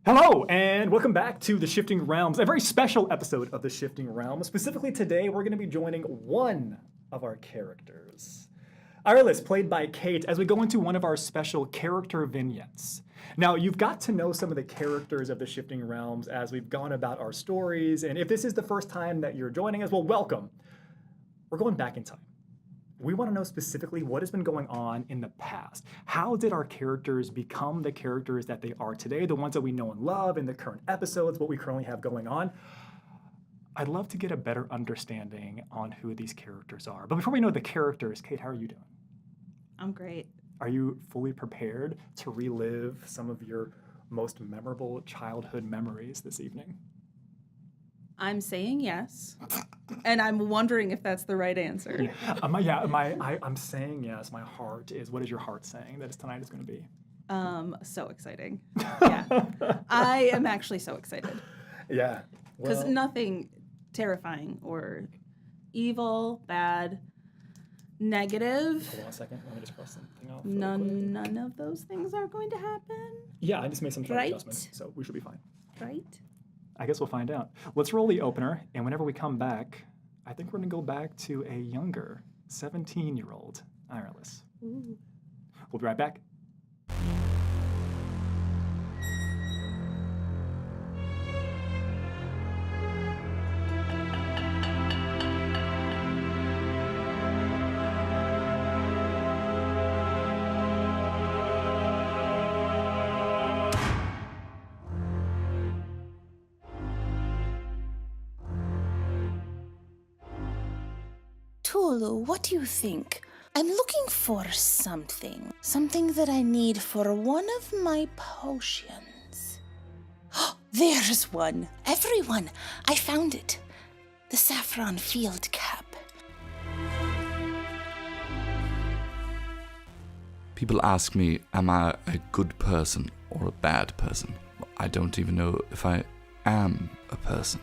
Hello, and welcome back to The Shifting Realms, a very special episode of The Shifting Realms. Specifically today, we're going to be joining one of our characters. Eirlys, played by Kate, as we go into one of our special character vignettes. Now, you've got to know some of the characters of The Shifting Realms as we've gone about our stories, and if this is the first time that you're joining us, well, welcome. We're going back in time. We want to know specifically what has been going on in the past. How did our characters become the characters that they are today, the ones that we know and love in the current episodes, what we currently have going on? I'd love to get a better understanding on who these characters are. But before we know the characters, Kate, how are you doing? I'm great. Are you fully prepared to relive some of your most memorable childhood memories this evening? I'm saying yes, and I'm wondering if that's the right answer. I'm saying yes. My heart is. What is your heart saying that tonight is going to be? So exciting. Yeah, I am actually so excited. Yeah, because nothing terrifying or evil, bad, negative. Hold on a second. Let me just cross something off. None of those things are going to happen. Yeah, I just made some slight Right? adjustments, so we should be fine. Right? I guess we'll find out. Let's roll the opener, and whenever we come back, I think we're going to go back to a younger, 17-year-old Eirlys. Ooh. We'll be right back. Tulu, what do you think? I'm looking for something. Something that I need for one of my potions. Oh, there's one. Everyone, I found it. The saffron field cap. People ask me, am I a good person or a bad person? I don't even know if I am a person.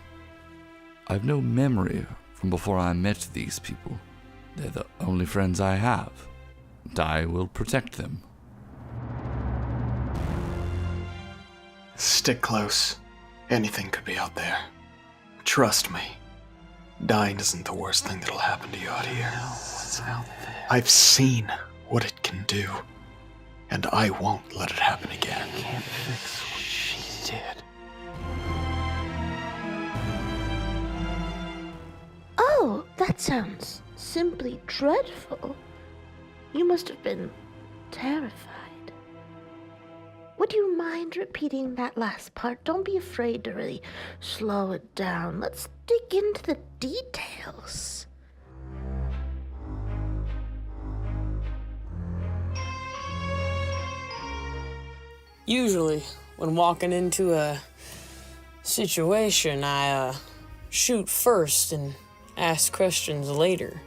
I have no memory from before I met these people. They're the only friends I have, and I will protect them. Stick close. Anything could be out there. Trust me. Dying isn't the worst thing that'll happen to you out here. What's out there? I've seen what it can do, and I won't let it happen again. I can't fix what she did. Oh, that sounds simply dreadful. You must have been terrified. Would you mind repeating that last part? Don't be afraid to really slow it down. Let's dig into the details. Usually, when walking into a situation, I shoot first and ask questions later.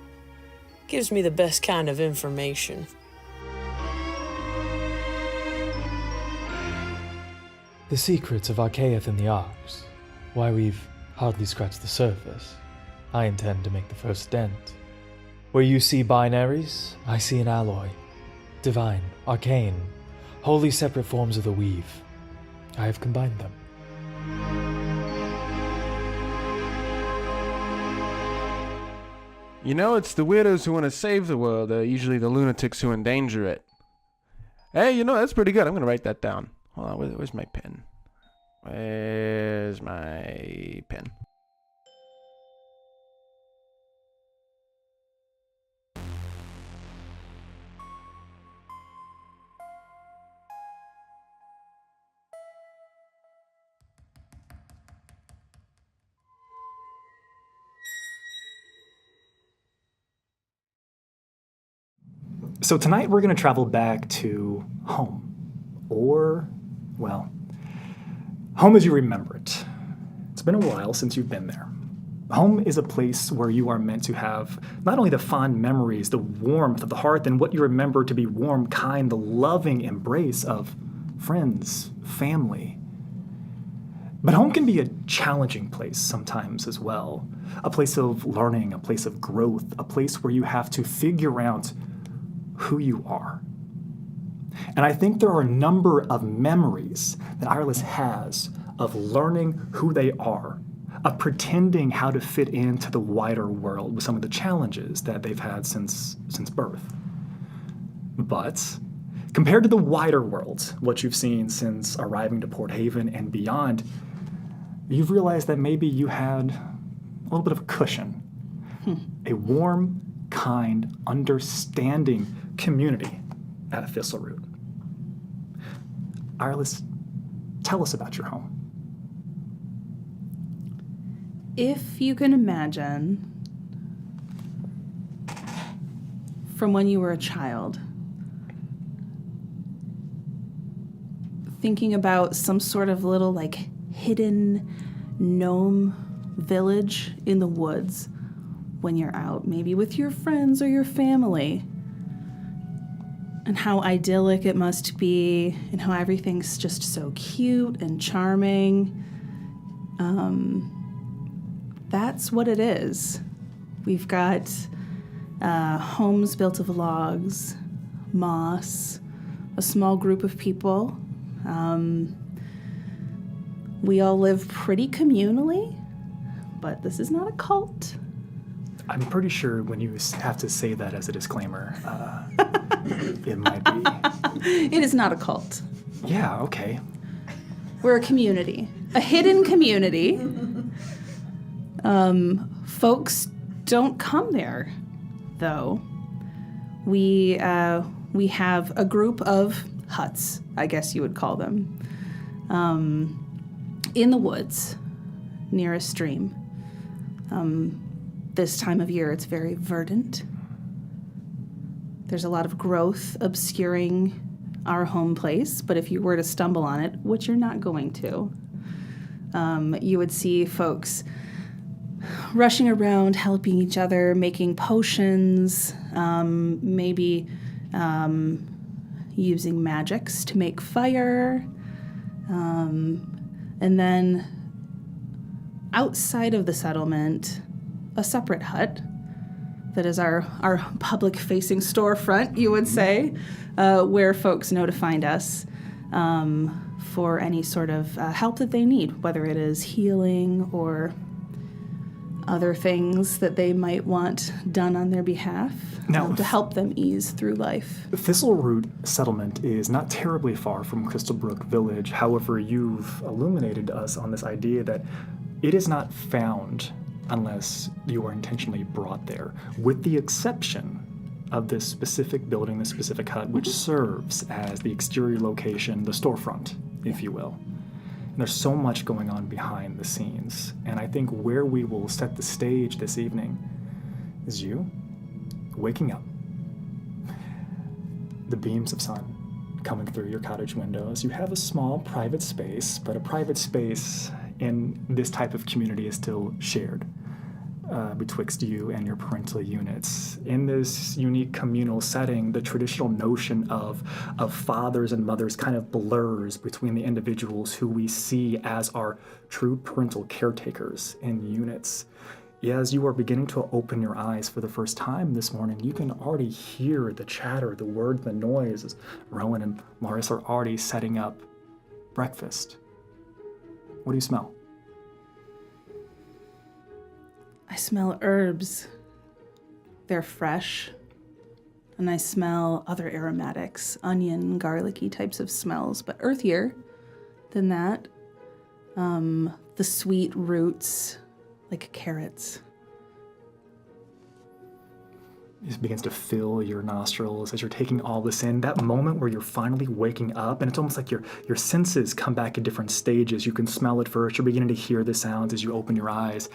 Gives me the best kind of information. The secrets of Archaeath and the Arcs. Why we've hardly scratched the surface. I intend to make the first dent. Where you see binaries, I see an alloy. Divine, arcane, wholly separate forms of the weave. I have combined them. You know, it's the weirdos who want to save the world. They're usually the lunatics who endanger it. Hey, you know, that's pretty good. I'm going to write that down. Hold on, where's my pen? Where's my pen? So tonight we're going to travel back to home. Or, well, home as you remember it. It's been a while since you've been there. Home is a place where you are meant to have not only the fond memories, the warmth of the heart, and what you remember to be warm, kind, the loving embrace of friends, family. But home can be a challenging place sometimes as well. A place of learning, a place of growth, a place where you have to figure out who you are. And I think there are a number of memories that Eirlys has of learning who they are, of pretending how to fit into the wider world with some of the challenges that they've had since birth. But compared to the wider world, what you've seen since arriving to Port Haven and beyond, you've realized that maybe you had a little bit of a cushion. A warm, kind, understanding community at Thistleroot. Eirlys, tell us about your home. If you can imagine from when you were a child, thinking about some sort of little like hidden gnome village in the woods when you're out, maybe with your friends or your family, and how idyllic it must be, and how everything's just so cute and charming. That's what it is. We've got homes built of logs, moss, a small group of people. We all live pretty communally, but this is not a cult. I'm pretty sure when you have to say that as a disclaimer, it might be. It is not a cult. Yeah, okay. We're a community, a hidden community. Folks don't come there, though. We have a group of huts, I guess you would call them, in the woods near a stream. This time of year, it's very verdant. There's a lot of growth obscuring our home place, but if you were to stumble on it, which you're not going to, you would see folks rushing around, helping each other, making potions, maybe using magics to make fire. And then outside of the settlement, a separate hut that is our public-facing storefront, you would say, where folks know to find us for any sort of help that they need, whether it is healing or other things that they might want done on their behalf to help them ease through life. Thistleroot settlement is not terribly far from Crystalbrook Village. However, you've illuminated us on this idea that it is not found unless you are intentionally brought there, with the exception of this specific building, this specific hut, which serves as the exterior location, the storefront, if you will. And there's so much going on behind the scenes. And I think where we will set the stage this evening is you waking up. The beams of sun coming through your cottage windows. You have a small private space, but a private space in this type of community is still shared betwixt you and your parental units. In this unique communal setting, the traditional notion of fathers and mothers kind of blurs between the individuals who we see as our true parental caretakers in units. As you are beginning to open your eyes for the first time this morning, you can already hear the chatter, the word, the noise as Rowan and Loris are already setting up breakfast. What do you smell? I smell herbs. They're fresh. And I smell other aromatics, onion, garlicky types of smells, but earthier than that. The sweet roots, like carrots. It begins to fill your nostrils as you're taking all this in. That moment where you're finally waking up, and it's almost like your senses come back in different stages. You can smell it first. You're beginning to hear the sounds as you open your eyes.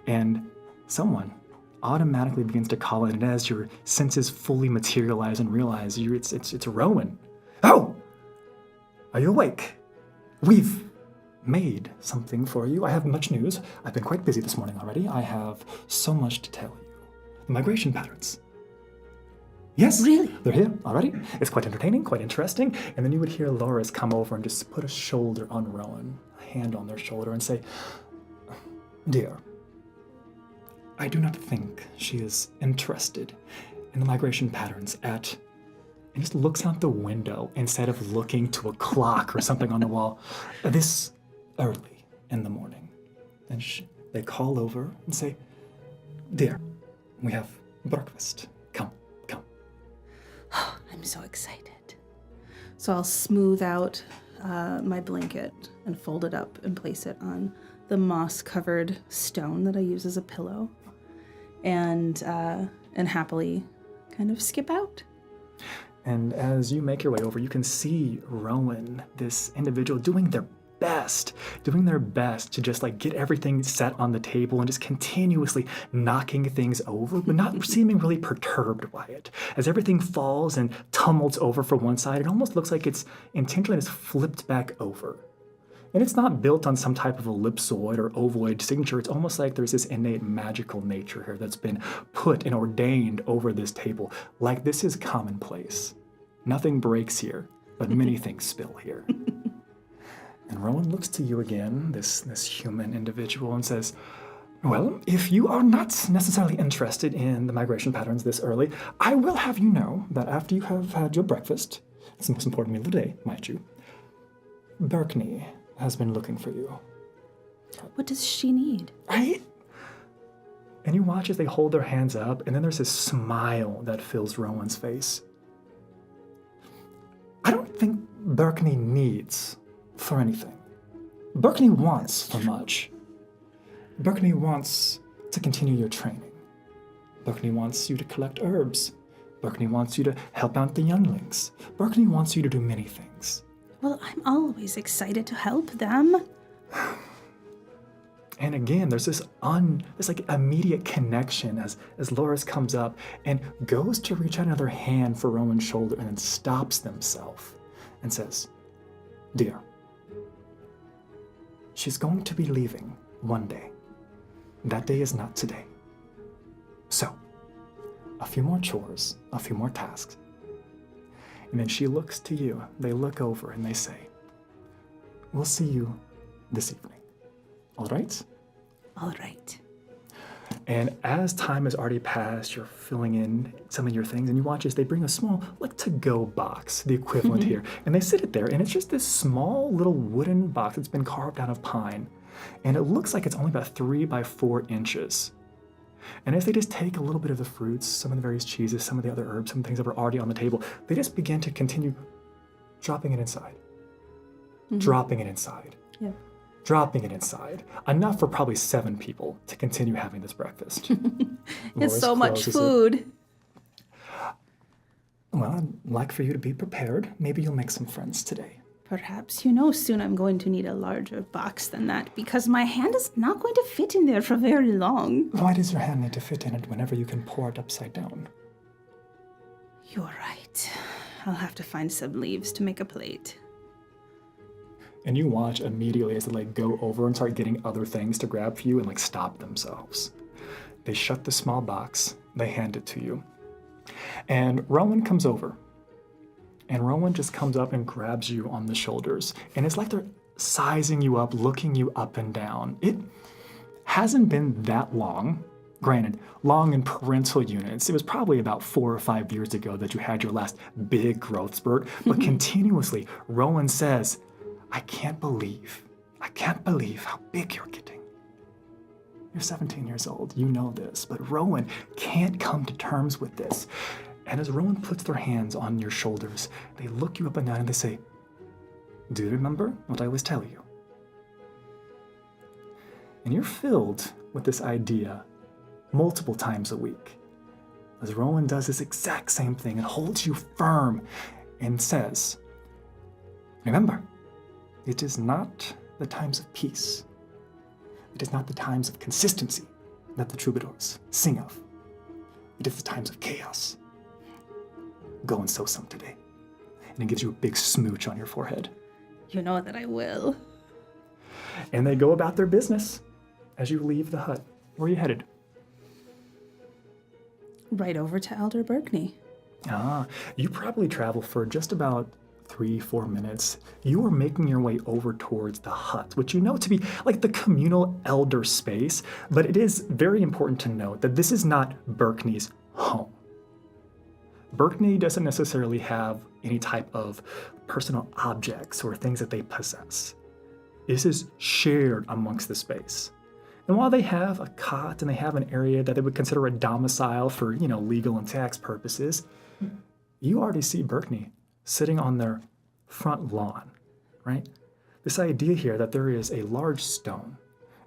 And someone automatically begins to call it, and as your senses fully materialize and realize it's Rowan. Oh! Are you awake? We've made something for you. I have much news. I've been quite busy this morning already. I have so much to tell you. The migration patterns. Yes, really? They're here already. It's quite entertaining, quite interesting. And then you would hear Loris come over and just put a shoulder on Rowan, a hand on their shoulder, and say, "Dear, I do not think she is interested in the migration patterns at and just looks out the window instead of looking to a clock or something on the wall. This early in the morning. And they call over and say, "Dear, we have breakfast. Come, come." I'm so excited. So I'll smooth out my blanket and fold it up and place it on the moss-covered stone that I use as a pillow, and happily kind of skip out. And as you make your way over, you can see Rowan, this individual, doing their best to just like get everything set on the table and just continuously knocking things over, but not seeming really perturbed by it. As everything falls and tumults over from one side, it almost looks like it's intentionally just flipped back over. And it's not built on some type of ellipsoid or ovoid signature. It's almost like there's this innate magical nature here that's been put and ordained over this table. Like this is commonplace. Nothing breaks here, but many things spill here. And Rowan looks to you again, this human individual, and says, "Well, if you are not necessarily interested in the migration patterns this early, I will have you know that after you have had your breakfast, it's the most important meal of the day, mind you, Berkney has been looking for you." What does she need? Right? And you watch as they hold their hands up, and then there's this smile that fills Rowan's face. I don't think Berkney needs for anything. Berkney wants for much. Berkney wants to continue your training. Berkney wants you to collect herbs. Berkney wants you to help out the younglings. Berkney wants you to do many things. Well, I'm always excited to help them. And again, there's this like immediate connection as Loris comes up and goes to reach out another hand for Rowan's shoulder and then stops themselves and says, "Dear, she's going to be leaving one day. That day is not today. So, a few more chores, a few more tasks." And then she looks to you. They look over and they say, "We'll see you this evening. All right?" All right. And as time has already passed, you're filling in some of your things, and you watch as they bring a small, like, to-go box, the equivalent here. And they sit it there, and it's just this small little wooden box that's been carved out of pine. And it looks like it's only about 3 by 4 inches. And as they just take a little bit of the fruits, some of the various cheeses, some of the other herbs, some things that were already on the table, they just begin to continue dropping it inside. Dropping it inside. Yeah. Dropping it inside. Enough for probably 7 people to continue having this breakfast. It's Loris so much closes food. it. Well, I'd like for you to be prepared. Maybe you'll make some friends today. Perhaps. Soon I'm going to need a larger box than that because my hand is not going to fit in there for very long. Why does your hand need to fit in it whenever you can pour it upside down? You're right. I'll have to find some leaves to make a plate. And you watch immediately as they like go over and start getting other things to grab for you and like stop themselves. They shut the small box, they hand it to you. And Rowan comes over. And Rowan just comes up and grabs you on the shoulders. And it's like they're sizing you up, looking you up and down. It hasn't been that long. Granted, long in parental units. It was probably about 4 or 5 years ago that you had your last big growth spurt. But continuously, Rowan says, I can't believe how big you're getting. You're 17 years old, you know this, but Rowan can't come to terms with this. And as Rowan puts their hands on your shoulders, they look you up and down and they say, "Do you remember what I was telling you?" And you're filled with this idea multiple times a week. As Rowan does this exact same thing and holds you firm and says, "Remember, it is not the times of peace. It is not the times of consistency that the troubadours sing of. It is the times of chaos. Go and sow some today." And it gives you a big smooch on your forehead. You know that I will. And they go about their business as you leave the hut. Where are you headed? Right over to Elder Berkney. You probably travel for just about 3-4 minutes. You are making your way over towards the hut, which you know to be like the communal elder space, but it is very important to note that this is not Berkney's home. Berkney doesn't necessarily have any type of personal objects or things that they possess. This is shared amongst the space. And while they have a cot and they have an area that they would consider a domicile for, legal and tax purposes, you already see Berkney sitting on their front lawn, right? This idea here that there is a large stone,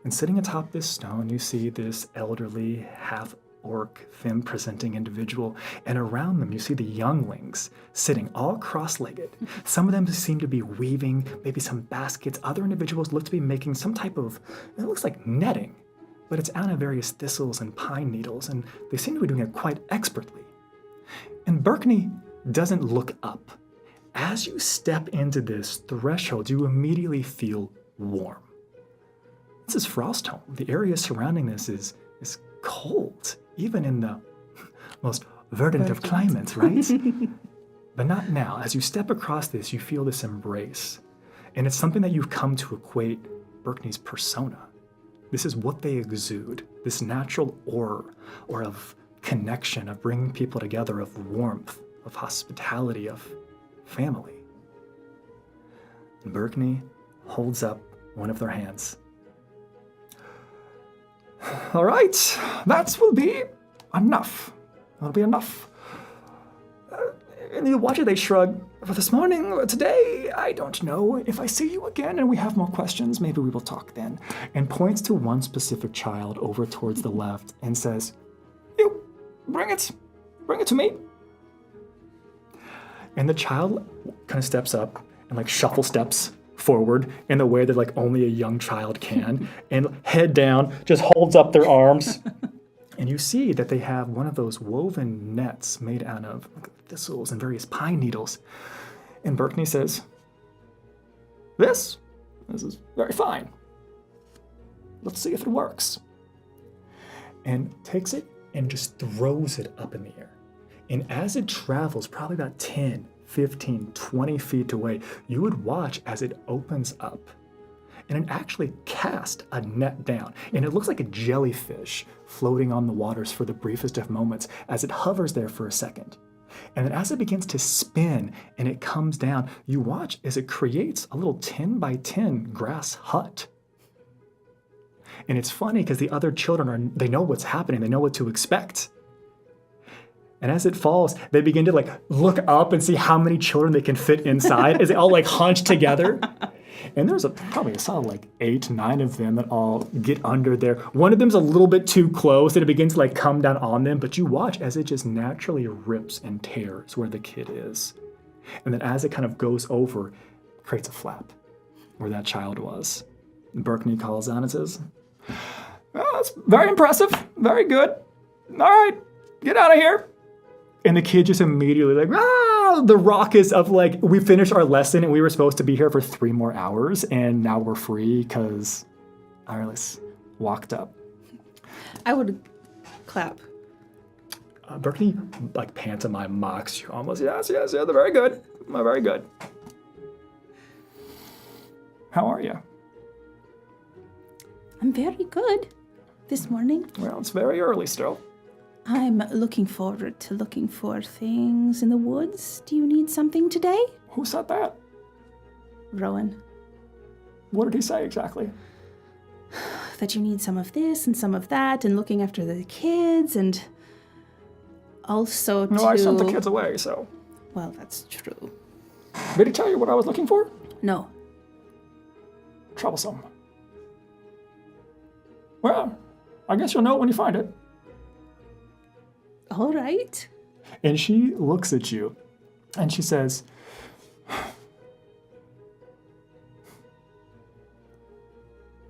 and sitting atop this stone, you see this elderly, half-orc, femme-presenting individual, and around them you see the younglings sitting all cross-legged. Some of them seem to be weaving maybe some baskets. Other individuals look to be making some type of, it looks like netting, but it's out of various thistles and pine needles, and they seem to be doing it quite expertly. And Berkney doesn't look up. As you step into this threshold, you immediately feel warm. This is Frostholm. The area surrounding this is cold, even in the most verdant of climates, right? But not now. As you step across this, you feel this embrace. And it's something that you've come to equate Berkney's persona. This is what they exude, this natural aura or of connection, of bringing people together, of warmth, of hospitality, of family. And Berkney holds up one of their hands. All right, that will be enough. That'll be enough. And you watch it, they shrug. For this morning, today, I don't know. If I see you again and we have more questions, maybe we will talk then. And points to one specific child over towards the left and says, you, bring it to me. And the child kind of steps up and shuffle steps forward in the way that only a young child can, and head down, just holds up their arms. And you see that they have one of those woven nets made out of thistles and various pine needles. And Berkney says, This is very fine. Let's see if it works. And takes it and just throws it up in the air. And as it travels probably about 10, 15, 20 feet away, you would watch as it opens up. And it actually cast a net down. And it looks like a jellyfish floating on the waters for the briefest of moments as it hovers there for a second. And then as it begins to spin and it comes down, you watch as it creates a little 10 by 10 grass hut. And it's funny because the other children they know what's happening. They know what to expect. And as it falls, they begin to look up and see how many children they can fit inside as they all hunch together. And there's probably a solid 8, 9 of them that all get under there. One of them's a little bit too close and it begins to come down on them, but you watch as it just naturally rips and tears where the kid is. And then as it kind of goes over, creates a flap where that child was. And Berkney calls out and says, "Oh, that's very impressive. Very good. All right, get out of here." And the kid just immediately the raucous of we finished our lesson and we were supposed to be here for 3 more hours and now we're free because Eirlys walked up. I would clap. Berkney pantomime mocks you almost. Yes, they're very good. Very good. How are you? I'm very good this morning. Well, it's very early still. I'm looking forward to looking for things in the woods. Do you need something today? Who said that? Rowan. What did he say exactly? That you need some of this and some of that and looking after the kids and also No, I sent the kids away, so. Well, that's true. Did he tell you what I was looking for? No. Troublesome. Well, I guess you'll know when you find it. All right. And she looks at you and she says,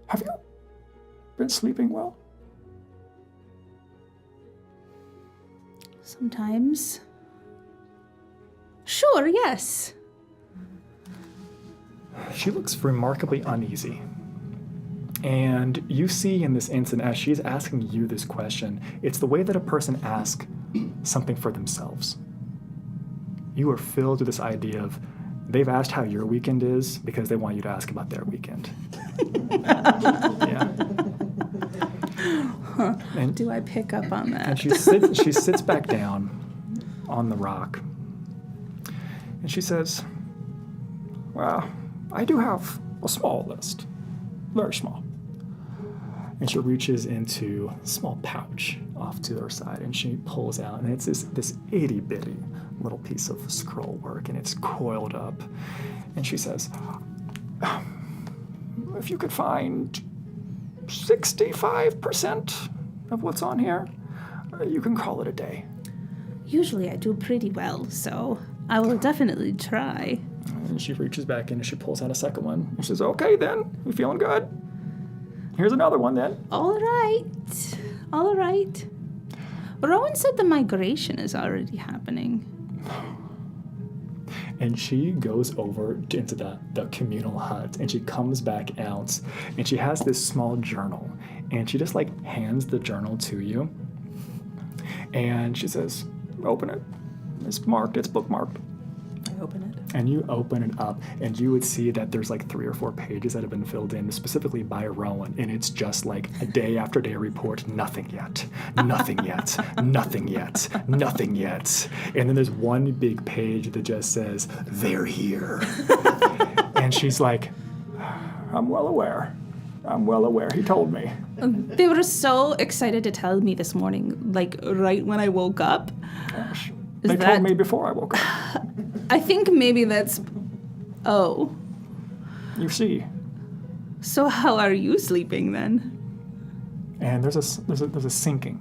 "Have you been sleeping well?" Sometimes. Sure, yes. She looks remarkably uneasy. And you see in this instant, as she's asking you this question, it's the way that a person asks something for themselves. You are filled with this idea of they've asked how your weekend is because they want you to ask about their weekend. Yeah. Huh. And do I pick up on that? And she sits back down on the rock. And she says, well, I do have a small list. Very small. And she reaches into a small pouch off to her side, and she pulls out, and it's this itty-bitty little piece of scroll work, and it's coiled up. And she says, if you could find 65% of what's on here, you can call it a day. Usually I do pretty well, so I will definitely try. And she reaches back in and she pulls out a second one. And she says, okay then, you feeling good? Here's another one then. All right. Rowan said the migration is already happening. And she goes over into the communal hut, and she comes back out, and she has this small journal, and she just like hands the journal to you, and she says, open it. It's marked, it's bookmarked. I open it. And you open it up, and you would see that there's like 3 or 4 pages that have been filled in specifically by Rowan, and it's just like a day after day report, nothing yet, nothing yet, nothing yet, nothing yet. And then there's one big page that just says, they're here. And she's like, I'm well aware. He told me. They were so excited to tell me this morning, like right when I woke up. Gosh. They told me before I woke up. I think maybe that's... Oh. You see. So how are you sleeping then? And there's a sinking.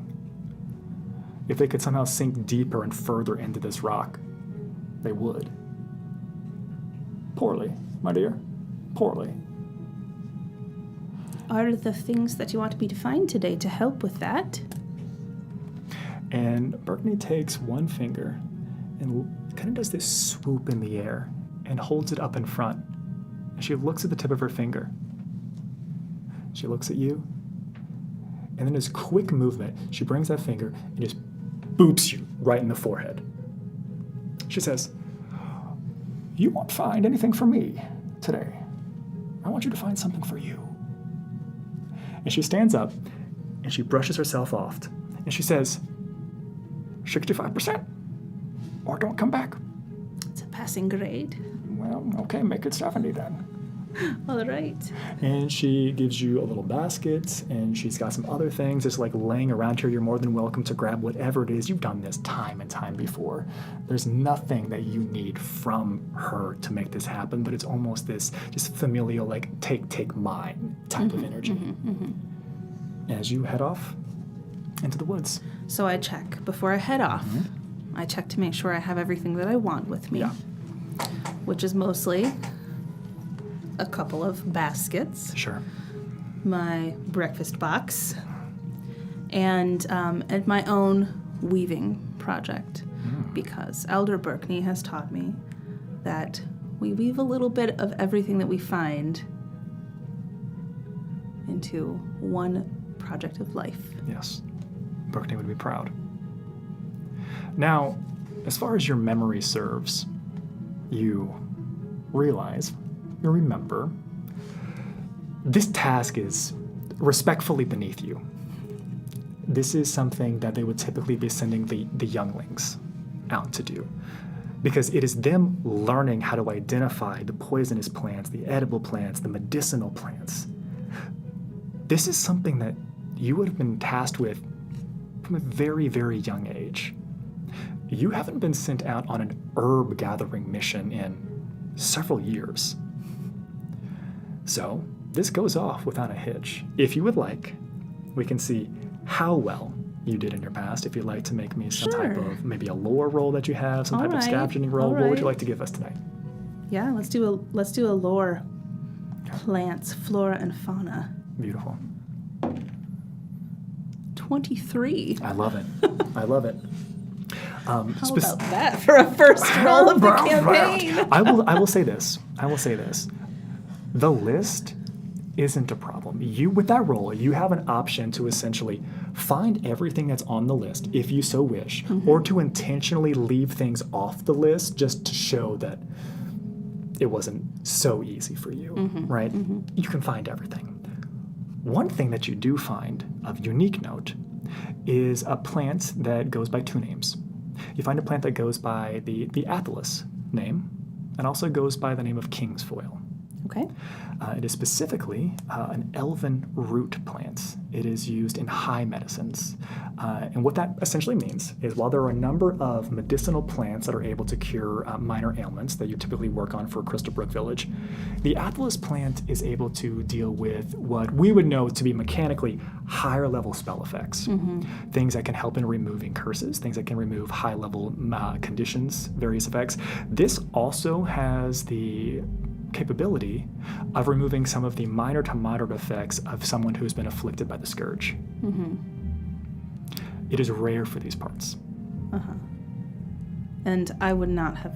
If they could somehow sink deeper and further into this rock, they would. Poorly, my dear. Poorly. Are the things that you want me to find today to help with that? And Burkney takes one finger and kind of does this swoop in the air and holds it up in front. And she looks at the tip of her finger. She looks at you. And then this quick movement, she brings that finger and just boops you right in the forehead. She says, you won't find anything for me today. I want you to find something for you. And she stands up and she brushes herself off. And she says, 65%, or don't come back. It's a passing grade. Well, okay, make it 70 then. All right. And she gives you a little basket, and she's got some other things just like laying around here. You're more than welcome to grab whatever it is. You've done this time and time before. There's nothing that you need from her to make this happen, but it's almost this just familial, like, take mine type of energy. As you head off into the woods. So I check before I head off. I check to make sure I have everything that I want with me. Yeah. Which is mostly a couple of baskets. Sure. My breakfast box. And my own weaving project. Because Elder Burkney has taught me that we weave a little bit of everything that we find into one project of life. Yes. Burkney would be proud. Now, as far as your memory serves, you remember, this task is respectfully beneath you. This is something that they would typically be sending the younglings out to do, because it is them learning how to identify the poisonous plants, the edible plants, the medicinal plants. This is something that you would have been tasked with from a very, very young age. You haven't been sent out on an herb gathering mission in several years. So this goes off without a hitch. If you would like, we can see how well you did in your past. If you'd like to make me some type of, maybe a lore roll that you have, some type of scavenging roll, what would you like to give us tonight? Yeah, let's do a lore. Plants, flora, and fauna. Beautiful. 23. I love it. I love it. How about that for a first roll of the campaign? I will say this. The list isn't a problem. You, with that roll, you have an option to essentially find everything that's on the list, if you so wish, or to intentionally leave things off the list just to show that it wasn't so easy for you, right? You can find everything. One thing that you do find of unique note is a plant that goes by 2 names. You find a plant that goes by the Eirlys name and also goes by the name of kingsfoil. Okay. It is specifically an elven root plant. It is used in high medicines. And what that essentially means is while there are a number of medicinal plants that are able to cure minor ailments that you typically work on for Crystalbrook Village, the Eirlys plant is able to deal with what we would know to be mechanically higher level spell effects. Things that can help in removing curses, things that can remove high level conditions, various effects. This also has the capability of removing some of the minor to moderate effects of someone who's been afflicted by the Scourge. It is rare for these parts. And I would not have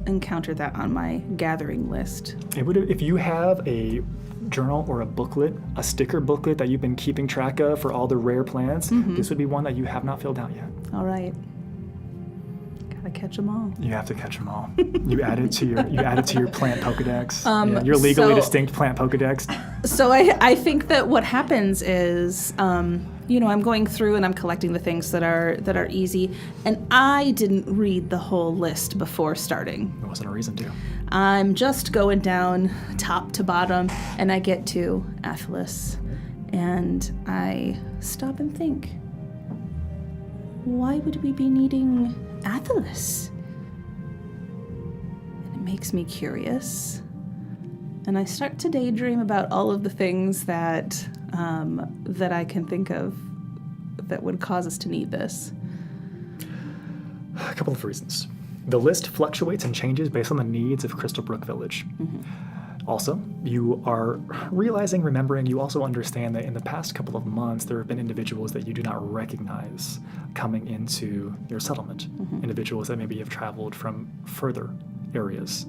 encountered that on my gathering list. It would, if you have a journal or a booklet, a sticker booklet that you've been keeping track of for all the rare plants, this would be one that you have not filled out yet. All right. Gotta catch them all. You have to catch them all. You add it to your plant Pokedex. Your legally distinct plant Pokedex. So I think that what happens is, I'm going through and I'm collecting the things that are easy, and I didn't read the whole list before starting. There wasn't a reason to. I'm just going down top to bottom, and I get to Eirlys, and I stop and think, why would we be needing Eirlys? And it makes me curious, and I start to daydream about all of the things that I can think of that would cause us to need this. A couple of reasons. The list fluctuates and changes based on the needs of Crystalbrook Village. Also, you are remembering, you also understand that in the past couple of months, there have been individuals that you do not recognize coming into your settlement. Individuals that maybe have traveled from further areas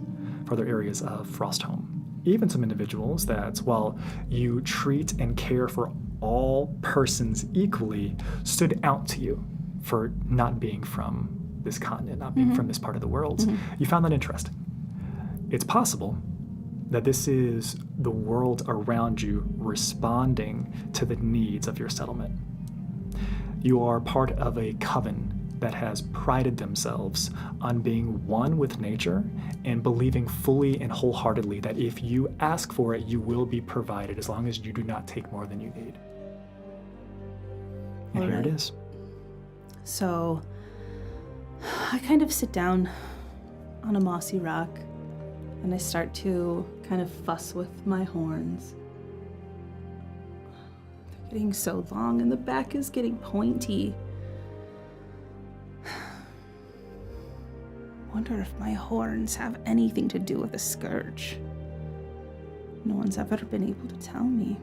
of Frostholm. Even some individuals that, while you treat and care for all persons equally, stood out to you for not being from this continent, not being from this part of the world. You found that interesting. It's possible that this is the world around you responding to the needs of your settlement. You are part of a coven that has prided themselves on being one with nature and believing fully and wholeheartedly that if you ask for it, you will be provided as long as you do not take more than you need. And here it is. So I kind of sit down on a mossy rock and I start to kind of fuss with my horns. They're getting so long and the back is getting pointy. Wonder if my horns have anything to do with a Scourge. No one's ever been able to tell me.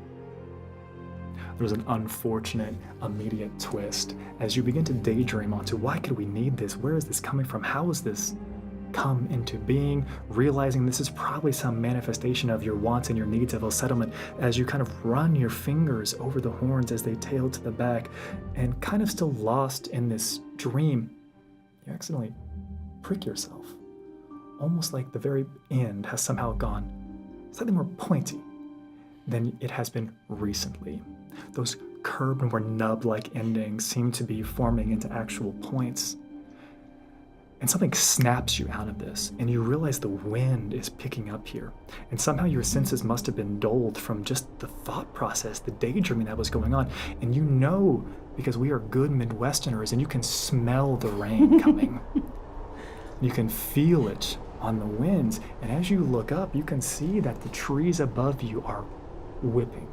There's an unfortunate, immediate twist as you begin to daydream onto why could we need this? Where is this coming from? How has this come into being? Realizing this is probably some manifestation of your wants and your needs of a settlement as you kind of run your fingers over the horns as they tail to the back and kind of still lost in this dream, you accidentally prick yourself. Almost like the very end has somehow gone slightly more pointy than it has been recently. Those curved and more nub-like endings seem to be forming into actual points. And something snaps you out of this, and you realize the wind is picking up here. And somehow your senses must have been dulled from just the thought process, the daydreaming that was going on. And you know, because we are good Midwesterners, and you can smell the rain coming. You can feel it on the winds. And as you look up, you can see that the trees above you are whipping.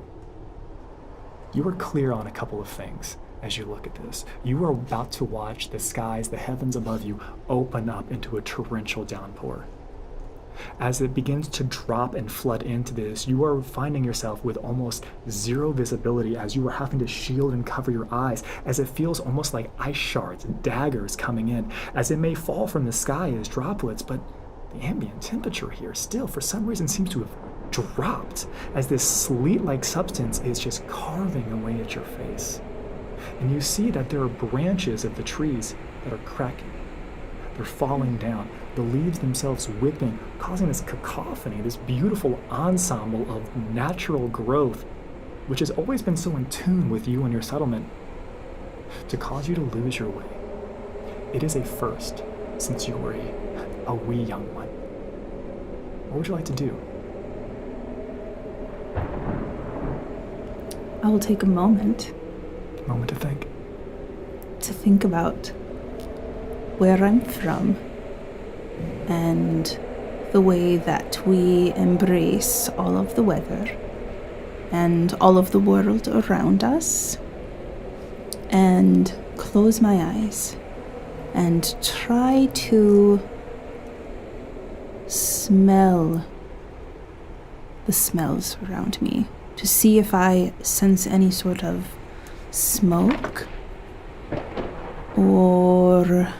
You are clear on a couple of things as you look at this. You are about to watch the skies, the heavens above you, open up into a torrential downpour. As it begins to drop and flood into this, you are finding yourself with almost zero visibility as you are having to shield and cover your eyes, as it feels almost like ice shards, daggers coming in, as it may fall from the sky as droplets, but the ambient temperature here still, for some reason, seems to have dropped, as this sleet-like substance is just carving away at your face. And you see that there are branches of the trees that are cracking. They're falling down, the leaves themselves whipping, causing this cacophony, this beautiful ensemble of natural growth, which has always been so in tune with you and your settlement, to cause you to lose your way. It is a first since you were a wee young one. What would you like to do? I will take a moment Moment to think. about where I'm from and the way that we embrace all of the weather and all of the world around us, and close my eyes and try to smell the smells around me to see if I sense any sort of smoke or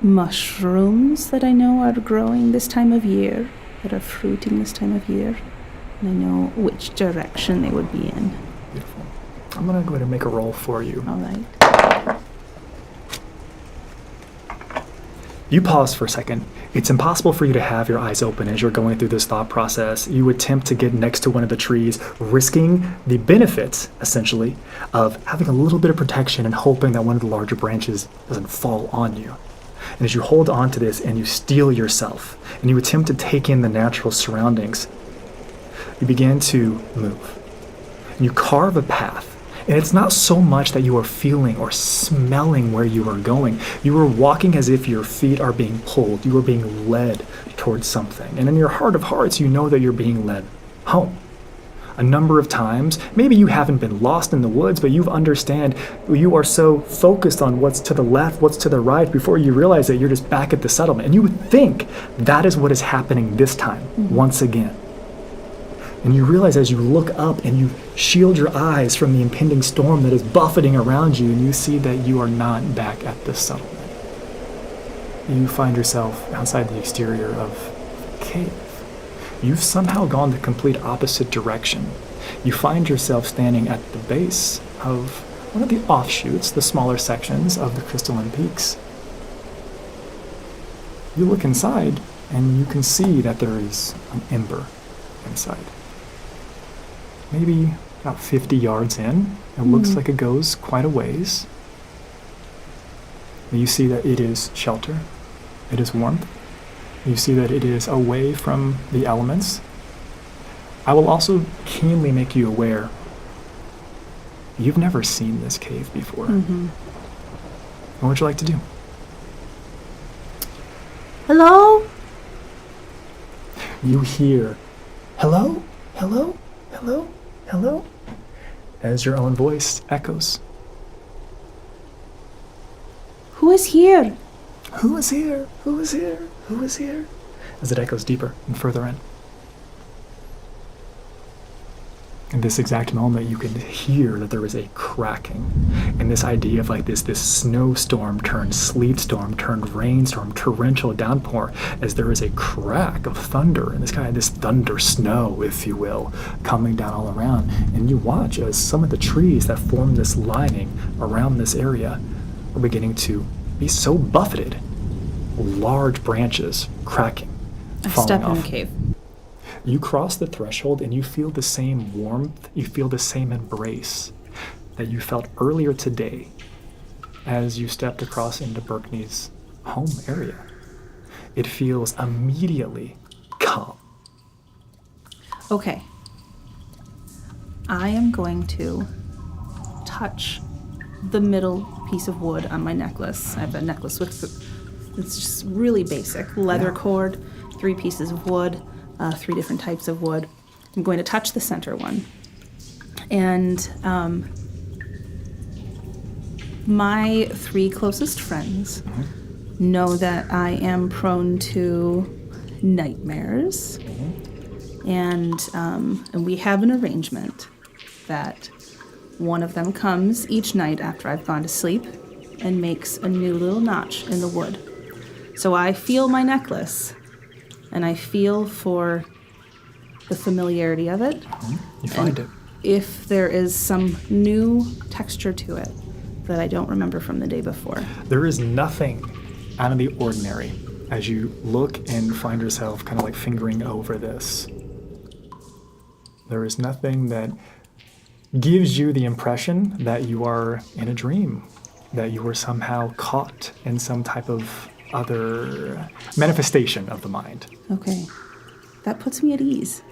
mushrooms that I know are growing this time of year, that are fruiting this time of year, and I know which direction they would be in. Beautiful. I'm going to go ahead and make a roll for you. All right. You pause for a second. It's impossible for you to have your eyes open as you're going through this thought process. You attempt to get next to one of the trees, risking the benefits, essentially, of having a little bit of protection and hoping that one of the larger branches doesn't fall on you. And as you hold on to this and you steel yourself and you attempt to take in the natural surroundings, you begin to move. And you carve a path. And it's not so much that you are feeling or smelling where you are going. You are walking as if your feet are being pulled. You are being led towards something. And in your heart of hearts, you know that you're being led home. A number of times, maybe you haven't been lost in the woods, but you understand you are so focused on what's to the left, what's to the right, before you realize that you're just back at the settlement. And you would think that is what is happening this time, once again. And you realize as you look up and you shield your eyes from the impending storm that is buffeting around you, and you see that you are not back at the settlement. You find yourself outside the exterior of a cave. You've somehow gone the complete opposite direction. You find yourself standing at the base of one of the offshoots, the smaller sections of the crystalline peaks. You look inside and you can see that there is an ember inside. Maybe about 50 yards in. It looks like it goes quite a ways. You see that it is shelter. It is warmth. You see that it is away from the elements. I will also keenly make you aware, you've never seen this cave before. What would you like to do? Hello? You hear, hello, hello, hello, hello, as your own voice echoes. Who is here? Who is here? Who is here? Who is here? As it echoes deeper and further in. In this exact moment, you can hear that there is a cracking. And this idea of like this snowstorm turned sleet storm turned rainstorm, torrential downpour, as there is a crack of thunder and this thunder snow, if you will, coming down all around. And you watch as some of the trees that form this lining around this area are beginning to be so buffeted, large branches cracking, falling Step off. in the cave. You cross the threshold and you feel the same warmth, you feel the same embrace that you felt earlier today as you stepped across into Berkney's home area. It feels immediately calm. Okay. I am going to touch the middle piece of wood on my necklace. I have a necklace with, it's just really basic. Leather cord, 3 pieces of wood, 3 different types of wood. I'm going to touch the center one. And my 3 closest friends know that I am prone to nightmares. And we have an arrangement that one of them comes each night after I've gone to sleep and makes a new little notch in the wood. So I feel my necklace, and I feel for the familiarity of it. You find it. If there is some new texture to it that I don't remember from the day before. There is nothing out of the ordinary as you look and find yourself kind of like fingering over this. There is nothing that gives you the impression that you are in a dream that you were somehow caught in some type of other manifestation of the mind. Okay. That puts me at ease.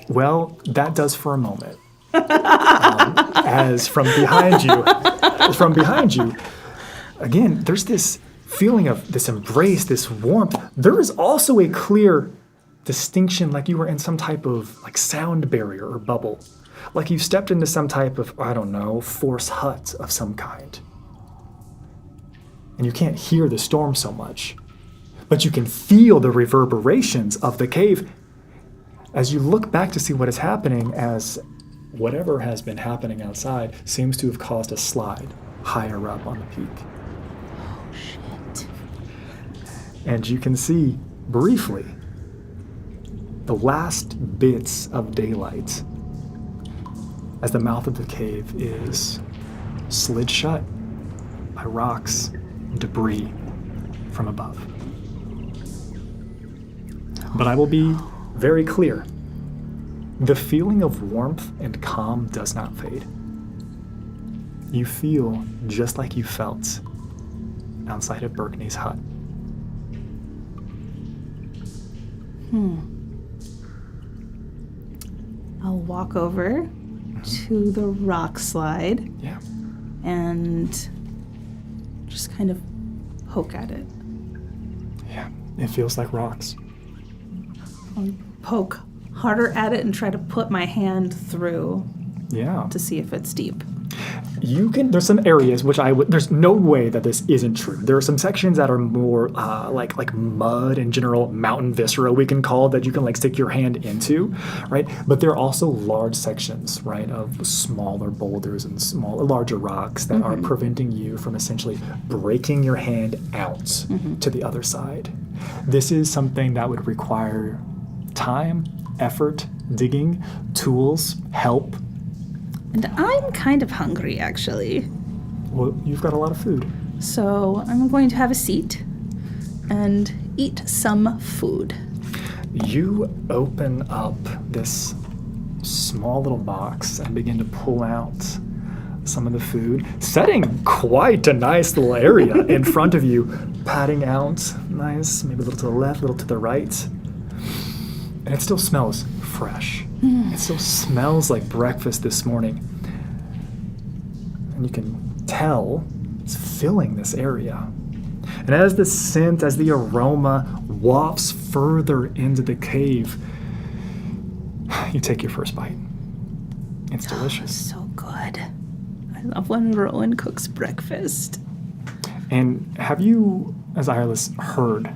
Well, that does for a moment. As from behind you, again, there's this feeling of this embrace, this warmth. There is also a clear distinction, like you were in some type of like sound barrier or bubble. Like you stepped into some type of, I don't know, force hut of some kind. And you can't hear the storm so much, but you can feel the reverberations of the cave as you look back to see what is happening, as whatever has been happening outside seems to have caused a slide higher up on the peak. Oh, shit. And you can see briefly the last bits of daylight as the mouth of the cave is slid shut by rocks and debris from above. But I will be very clear. The feeling of warmth and calm does not fade. You feel just like you felt outside of Berkney's hut. I'll walk over to the rock slide. Yeah. And just kind of poke at it. Yeah, it feels like rocks. I'll poke harder at it and try to put my hand through Yeah. to see if it's deep. There's some areas which there's no way that this isn't true. There are some sections that are more like mud and general mountain viscera, we can call, that you can like stick your hand into, right? But there are also large sections, right, of smaller boulders and larger rocks that are preventing you from essentially breaking your hand out to the other side. This is something that would require time, effort, digging, tools, help. And I'm kind of hungry, actually. Well, you've got a lot of food. So I'm going to have a seat and eat some food. You open up this small little box and begin to pull out some of the food, setting quite a nice little area in front of you, patting out nice, maybe a little to the left, a little to the right. And it still smells fresh. It still smells like breakfast this morning. And you can tell it's filling this area. And as the scent, as the aroma wafts further into the cave, you take your first bite. It's delicious. So good. I love when Rowan cooks breakfast. And have you, as Eirlys, heard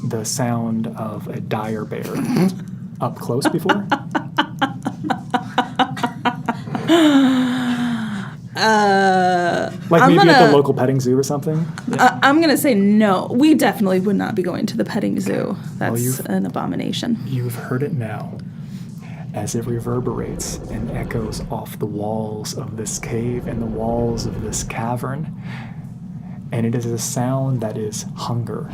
the sound of a dire bear up close before? Like maybe at the local petting zoo or something? Yeah. I'm going to say no. We definitely would not be going to the petting zoo. That's an abomination. You've heard it now as it reverberates and echoes off the walls of this cave and the walls of this cavern. And it is a sound that is hunger.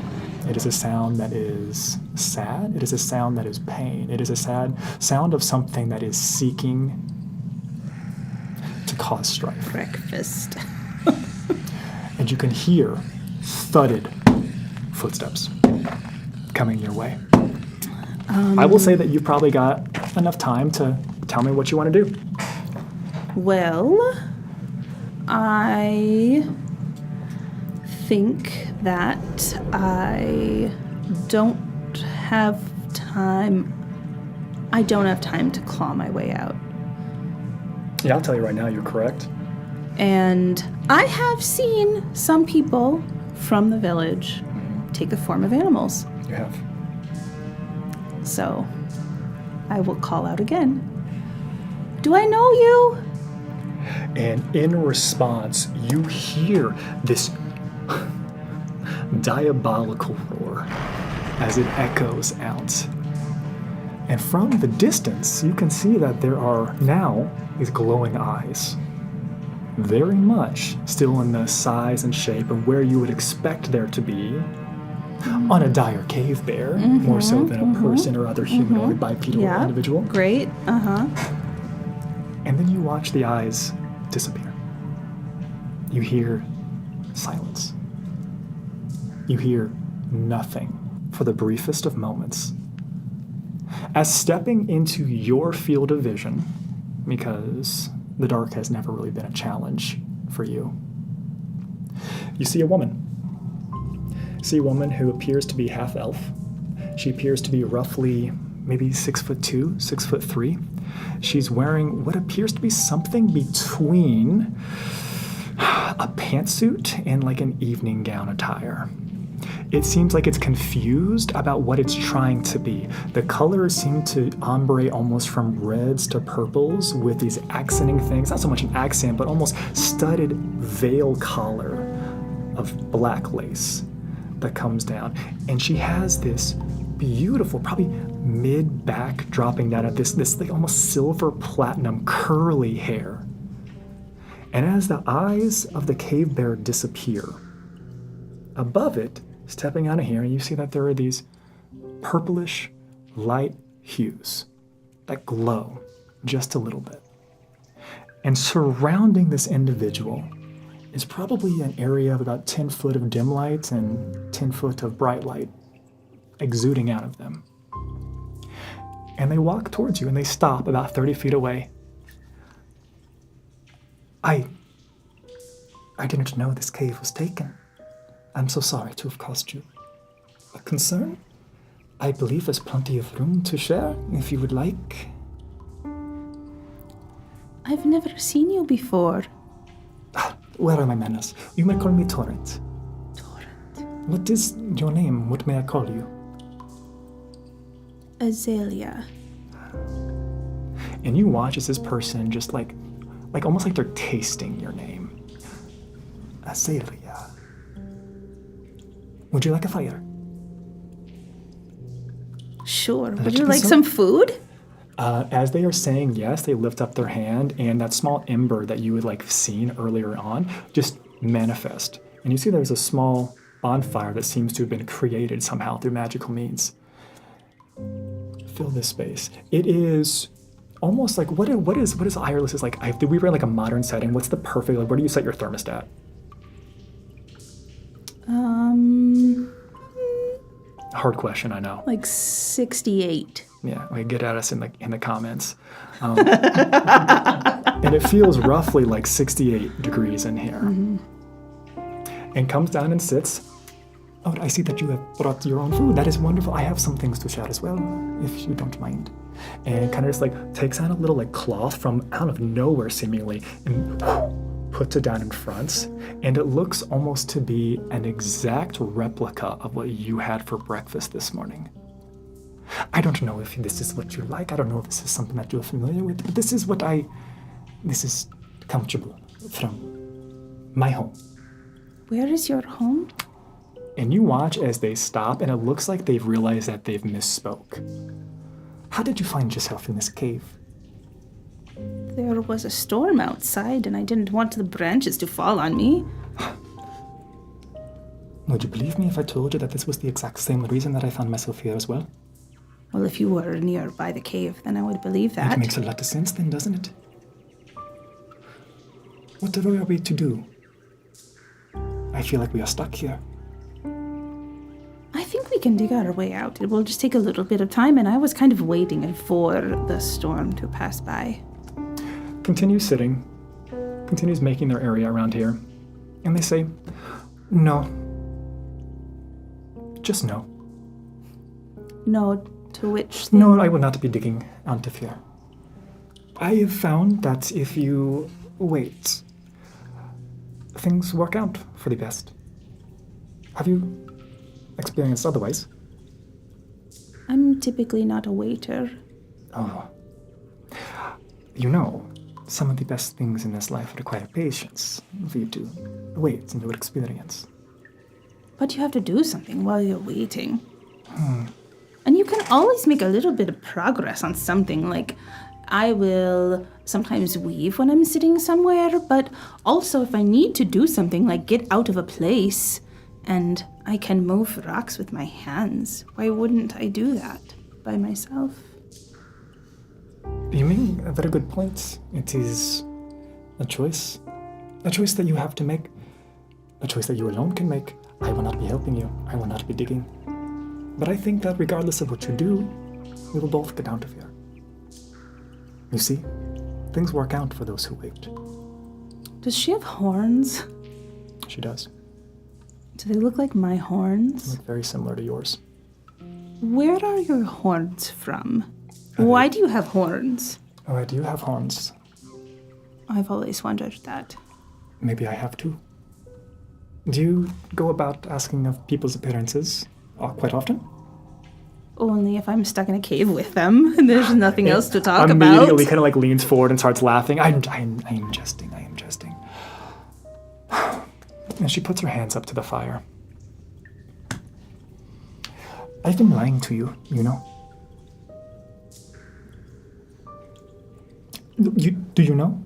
It is a sound that is sad. It is a sound that is pain. It is a sad sound of something that is seeking to cause strife. Breakfast. And you can hear thudded footsteps coming your way. I will say that you've probably got enough time to tell me what you want to do. Well, I think that I don't have time. I don't have time to claw my way out. Yeah, I'll tell you right now, you're correct. And I have seen some people from the village take the form of animals. You have. So I will call out again. Do I know you? And in response, you hear this diabolical roar as it echoes out. And from the distance, you can see that there are now these glowing eyes. Very much still in the size and shape of where you would expect there to be on a dire cave bear, more so than a person or other humanoid bipedal individual. Great. And then you watch the eyes disappear. You hear silence. You hear nothing for the briefest of moments. As stepping into your field of vision, because the dark has never really been a challenge for you, you see a woman. You see a woman who appears to be half elf. She appears to be roughly maybe 6'2", 6'3". She's wearing what appears to be something between a pantsuit and like an evening gown attire. It seems like it's confused about what it's trying to be. The colors seem to ombre almost from reds to purples with these accenting things. Not so much an accent, but almost studded veil collar of black lace that comes down. And she has this beautiful, probably mid-back dropping down at this like almost silver platinum curly hair. And as the eyes of the cave bear disappear, above it, stepping out of here, you see that there are these purplish light hues that glow just a little bit. And surrounding this individual is probably an area of about 10 foot of dim light and 10 foot of bright light exuding out of them. And they walk towards you and they stop about 30 feet away. I didn't know this cave was taken. I'm so sorry to have caused you a concern. I believe there's plenty of room to share if you would like. I've never seen you before. Where are my manners? You may call me Torrent. Torrent. What is your name? What may I call you? Azalea. And you watch as this person just like almost like they're tasting your name. Azalea. Would you like a fire? Sure. Would you like some food? As they are saying yes, they lift up their hand, and that small ember that you had seen earlier on just manifest. And you see there's a small bonfire that seems to have been created somehow through magical means. Fill this space. It is almost like what is Eirlys is like? Did we run a modern setting? What's the perfect where do you set your thermostat? Hard question, I know. 68. Yeah, get at us in the comments. And it feels roughly 68 degrees in here. Mm-hmm. And comes down and sits. Oh, I see that you have brought your own food. That is wonderful. I have some things to share as well, if you don't mind. And kind of just takes out a little cloth from out of nowhere seemingly and puts it down in front. And it looks almost to be an exact replica of what you had for breakfast this morning. I don't know if this is what you like. I don't know if this is something that you're familiar with, but this is comfortable from my home. Where is your home? And you watch as they stop, and it looks like they've realized that they've misspoke. How did you find yourself in this cave? There was a storm outside, and I didn't want the branches to fall on me. Would you believe me if I told you that this was the exact same reason that I found myself here as well? Well, if you were nearby the cave, then I would believe that. It makes a lot of sense then, doesn't it? What are we to do? I feel like we are stuck here. I think we can dig our way out. It will just take a little bit of time, and I was kind of waiting for the storm to pass by. Continues sitting, continues making their area around here, and they say, no. Just no. No to which thing? No, I will not be digging onto fear. I have found that if you wait, things work out for the best. Have you experienced otherwise? I'm typically not a waiter. Oh. You know, some of the best things in this life require patience for you to wait and to experience. But you have to do something while you're waiting. And you can always make a little bit of progress on something. I will sometimes weave when I'm sitting somewhere, but also if I need to do something like get out of a place and I can move rocks with my hands, why wouldn't I do that by myself? You make a very good point. It is a choice that you have to make. a choice that you alone can make. I will not be helping you. I will not be digging. But I think that regardless of what you do, we will both get down to fear. You see, things work out for those who wait. Does she have horns? She does. Do they look like my horns? They look very similar to yours. Where are your horns from? Why do you have horns? Oh, I do have horns. I've always wondered that. Maybe I have too. Do you go about asking of people's appearances quite often? Only if I'm stuck in a cave with them and there's nothing else to talk about. Immediately kind of like leans forward and starts laughing. I am jesting. I am jesting. And she puts her hands up to the fire. I've been lying to you, you know. Do you know?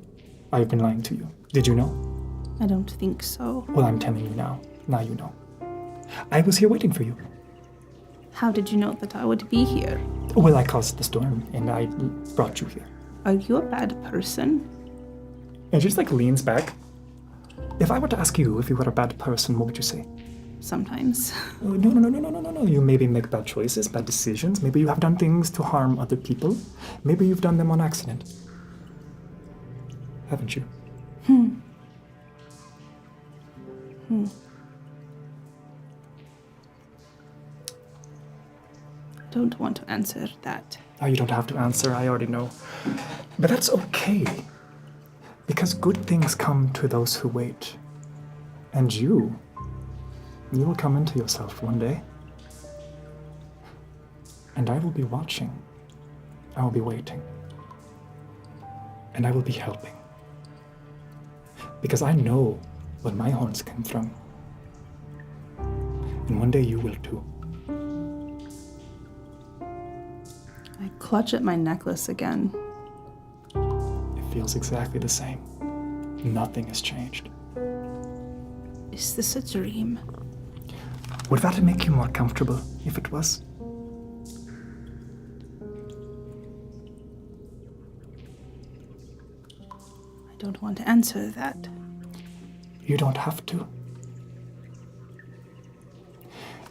I've been lying to you. Did you know? I don't think so. Well, I'm telling you now. Now you know. I was here waiting for you. How did you know that I would be here? Well, I caused the storm, and I brought you here. Are you a bad person? And she just like leans back. If I were to ask you if you were a bad person, what would you say? Sometimes. Oh, no. You maybe make bad choices, bad decisions. Maybe you have done things to harm other people. Maybe you've done them on accident. Haven't you? I don't want to answer that. Oh, you don't have to answer. I already know. But that's okay. Because good things come to those who wait. And you will come into yourself one day. And I will be watching. I will be waiting. And I will be helping. Because I know where my horns came from. And one day you will too. I clutch at my necklace again. It feels exactly the same. Nothing has changed. Is this a dream? Would that make you more comfortable if it was? I don't want to answer that. You don't have to.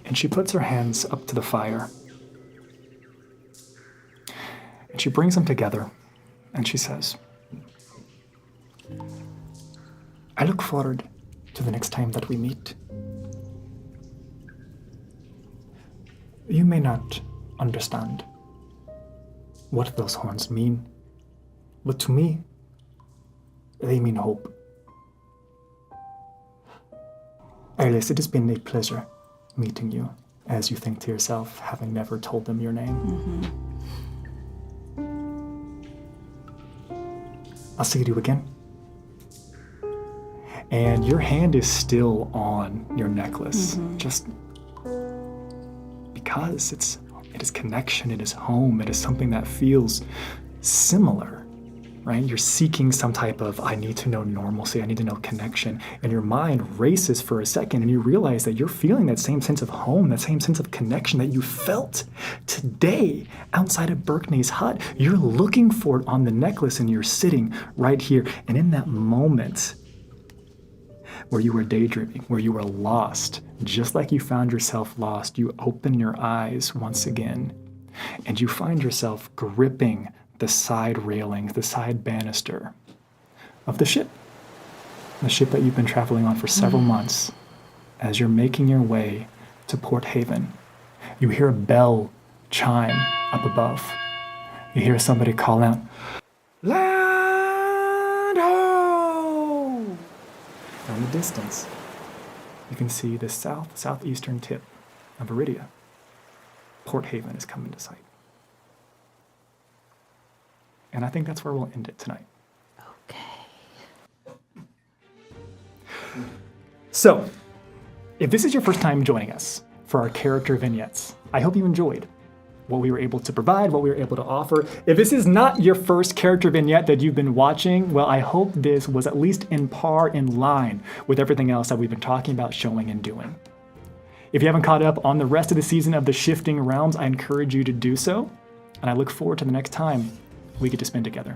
And she puts her hands up to the fire. And she brings them together. And she says, I look forward to the next time that we meet. You may not understand what those horns mean, but to me, they mean hope. Eirlys, it has been a pleasure meeting you, as you think to yourself, having never told them your name. I'll see you again. And your hand is still on your necklace, just because it is connection, it is home, it is something that feels similar, right? You're seeking some type of, I need to know normalcy, I need to know connection, and your mind races for a second, and you realize that you're feeling that same sense of home, that same sense of connection that you felt today outside of Berkney's hut. You're looking for it on the necklace, and you're sitting right here, and in that moment where you were daydreaming, where you were lost, just like you found yourself lost, you open your eyes once again, and you find yourself gripping the side railings, the side banister of the ship that you've been traveling on for several months. As you're making your way to Port Haven, you hear a bell chime up above. You hear somebody call out, "Land ho!" And in the distance, you can see the southeastern tip of Iridia. Port Haven is coming to sight. And I think that's where we'll end it tonight. Okay. So, if this is your first time joining us for our character vignettes, I hope you enjoyed what we were able to provide, what we were able to offer. If this is not your first character vignette that you've been watching, well, I hope this was at least in line with everything else that we've been talking about, showing, and doing. If you haven't caught up on the rest of the season of the Shifting Realms, I encourage you to do so, and I look forward to the next time we get to spend together.